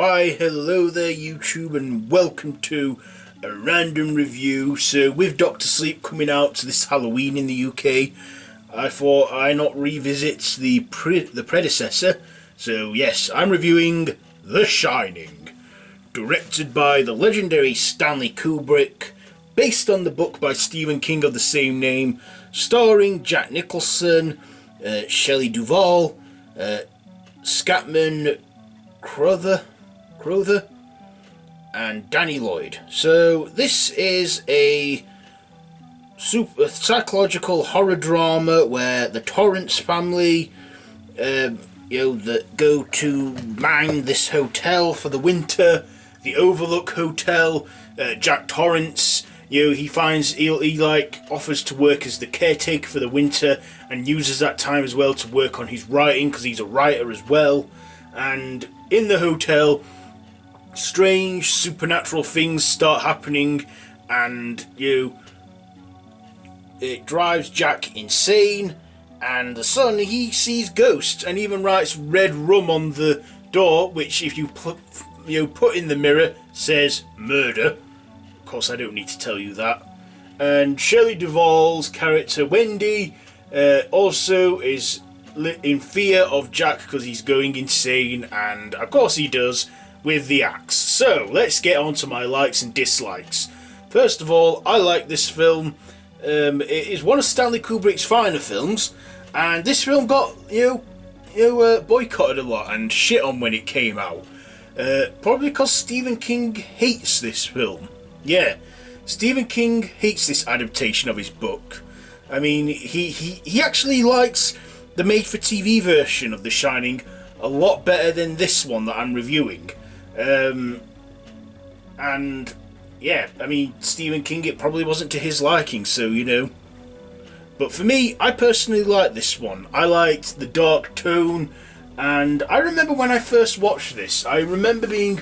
Why, hello there YouTube, and welcome to a random review. So with Dr. Sleep coming out this Halloween in the UK, I thought I not revisit the predecessor. So yes, I'm reviewing The Shining, directed by the legendary Stanley Kubrick, based on the book by Stephen King of the same name, starring Jack Nicholson, Shelly Duvall, Scatman, Crothers, and Lioyd. So this is a psychological horror drama where the Torrence family, that go to mine this hotel for the winter, the Overlook Hotel. Jack Torrence, he offers to work as the caretaker for the winter and uses that time as well to work on his writing because he's a writer as well. And in the hotel, strange supernatural things start happening, and it drives Jack insane. And the son, he sees ghosts and even writes red rum on the door, which if you put in the mirror says murder. Of course, I don't need to tell you that. And Shelley Duvall's character Wendy also is in fear of Jack because he's going insane, and of course he does with the axe. So let's get on to my likes and dislikes. First of all, I like this film. It is one of Stanley Kubrick's finer films, and this film got boycotted a lot and shit on when it came out. Probably because Stephen King hates this film. Yeah, Stephen King hates this adaptation of his book. I mean, he actually likes the made-for-TV version of The Shining a lot better than this one that I'm reviewing. And yeah, I mean, Stephen King, it probably wasn't to his liking, so But for me, I personally like this one. I liked the dark tone, and I remember when I first watched this, I remember being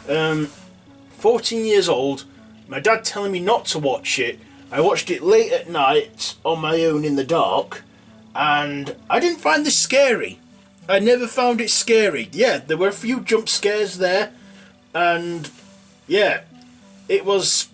14 years old, my dad telling me not to watch it. I watched it late at night on my own in the dark, and I didn't find this scary. I never found it scary. Yeah, there were a few jump scares there, and yeah, it was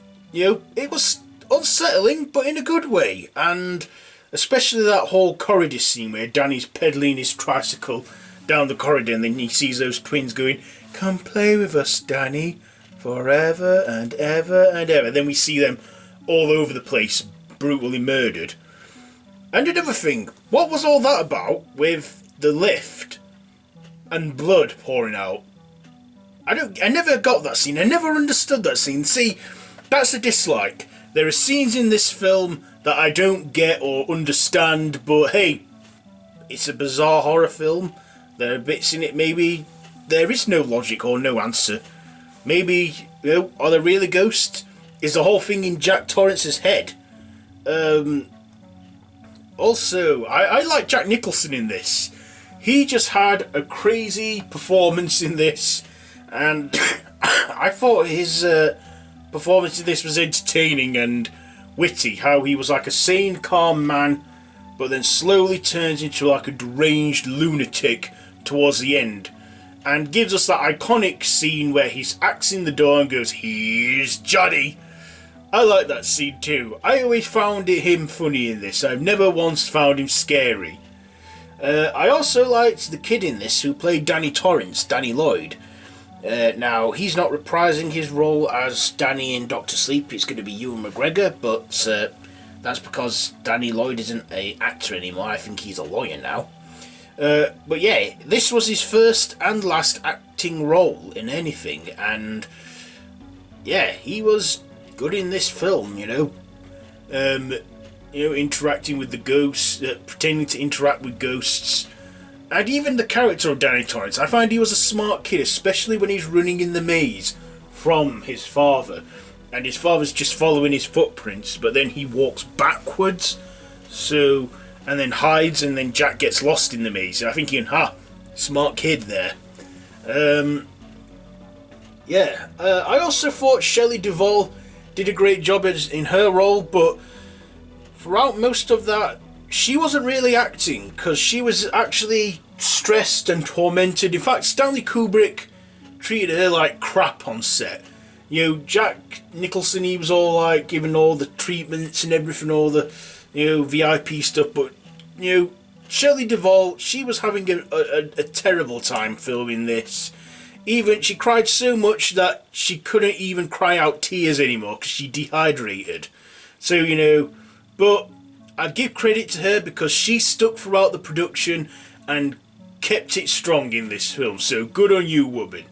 unsettling, but in a good way. And especially that whole corridor scene where Danny's pedaling his tricycle down the corridor, and then he sees those twins going, "Come play with us, Danny, forever and ever and ever." Then we see them all over the place, brutally murdered. And another thing, what was all that about with the lift and blood pouring out? I never got that scene. I never understood that scene. See, that's a dislike. There are scenes in this film that I don't get or understand, but hey, it's a bizarre horror film. There are bits in it, maybe there is no logic or no answer. Maybe, are there really ghosts? Is the whole thing in Jack Torrance's head? Also, I like Jack Nicholson in this. He just had a crazy performance in this, and I thought his performance in this was entertaining and witty. How he was like a sane, calm man, but then slowly turns into like a deranged lunatic towards the end, and gives us that iconic scene where he's axing the door and goes, "Here's Johnny." I like that scene too. I always found him funny in this. I've never once found him scary. I also liked the kid in this who played Danny Torrance, Danny Lioyd. Now, he's not reprising his role as Danny in Dr. Sleep. It's going to be Ewan McGregor, but that's because Danny Lioyd isn't an actor anymore. I think he's a lawyer now. But yeah, this was his first and last acting role in anything, and yeah, he was good in this film, interacting with the ghosts, pretending to interact with ghosts, and even the character of Danny Torrance. I find he was a smart kid, especially when he's running in the maze from his father, and his father's just following his footprints, but then he walks backwards, and then hides, and then Jack gets lost in the maze. And I think smart kid there. I also thought Shelley Duvall did a great job in her role, but throughout most of that, she wasn't really acting, because she was actually stressed and tormented. In fact, Stanley Kubrick treated her like crap on set. You know, Jack Nicholson, he was all like giving all the treatments and everything, all the, you know, VIP stuff, but, you know, Shelly Duvall, she was having a terrible time filming this. Even, she cried so much that she couldn't even cry out tears anymore because she dehydrated. So, you know, but I give credit to her because she stuck throughout the production and kept it strong in this film, so good on you, woman.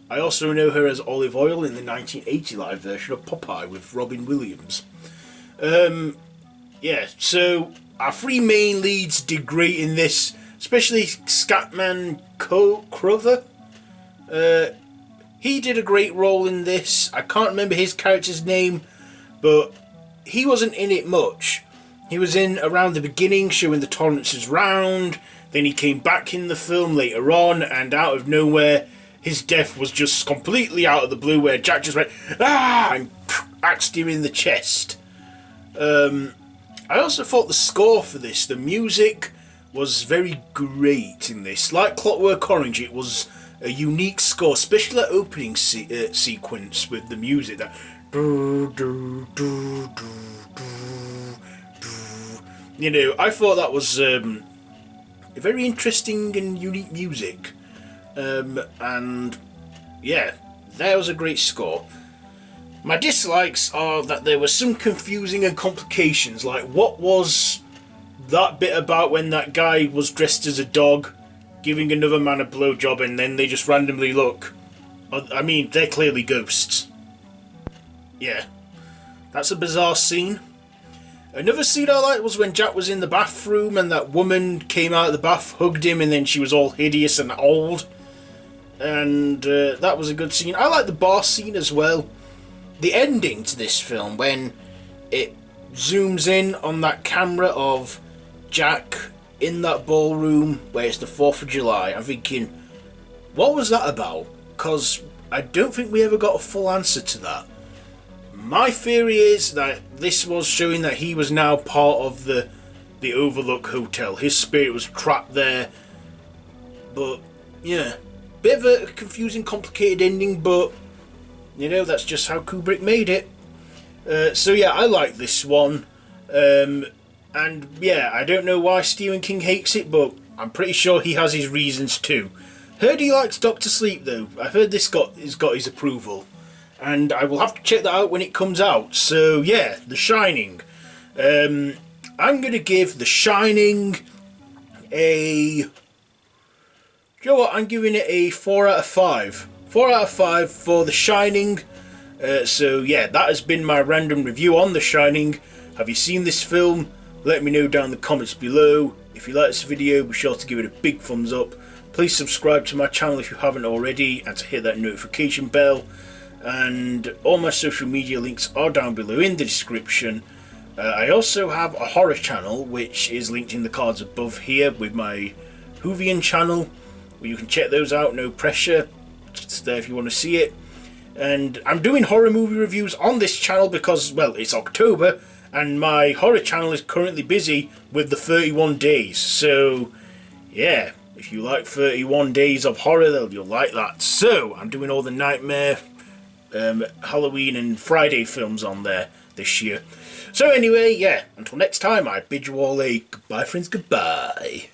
I also know her as Olive Oil in the 1980 live version of Popeye with Robin Williams. Yeah, so our three main leads did great in this, especially Scatman Crothers. He did a great role in this. I can't remember his character's name, but he wasn't in it much. He was in around the beginning, showing the Torrances round. Then he came back in the film later on, and out of nowhere, his death was just completely out of the blue, where Jack just went, ah, and axed him in the chest. I also thought the score for this, the music, was very great in this. Like Clockwork Orange, it was a unique score, especially that opening sequence with the music. That you know, I thought that was a very interesting and unique music. And yeah, that was a great score. My dislikes are that there were some confusing and complications, like what was that bit about when that guy was dressed as a dog giving another man a blowjob and then they just randomly look. I mean, they're clearly ghosts. Yeah, that's a bizarre scene. Another scene I liked was when Jack was in the bathroom and that woman came out of the bath, hugged him, and then she was all hideous and old. And that was a good scene. I like the bar scene as well. The ending to this film, when it zooms in on that camera of Jack in that ballroom where it's the 4th of July, I'm thinking, what was that about? Because I don't think we ever got a full answer to that. My theory is that this was showing that he was now part of the Overlook Hotel. His spirit was trapped there. But, yeah, bit of a confusing, complicated ending, but, you know, that's just how Kubrick made it. So, yeah, I like this one. And, yeah, I don't know why Stephen King hates it, but I'm pretty sure he has his reasons too. Heard he likes Doctor Sleep, though. I've heard this has got his approval. And I will have to check that out when it comes out. So, yeah, The Shining. I'm going to give The Shining a... Do you know what? I'm giving it a 4 out of 5. 4 out of 5 for The Shining. So, yeah, that has been my random review on The Shining. Have you seen this film? Let me know down in the comments below. If you like this video, be sure to give it a big thumbs up. Please subscribe to my channel if you haven't already, and to hit that notification bell. And all my social media links are down below in the description. I also have a horror channel, which is linked in the cards above here, with my Whovian channel, where you can check those out, no pressure, just there if you want to see it. And I'm doing horror movie reviews on this channel because, well, it's October, and my horror channel is currently busy with the 31 days, so yeah, if you like 31 days of horror, then you'll like that. So, I'm doing all the Nightmare, Halloween and Friday films on there this year. So anyway, yeah, until next time, I bid you all a goodbye, friends, goodbye.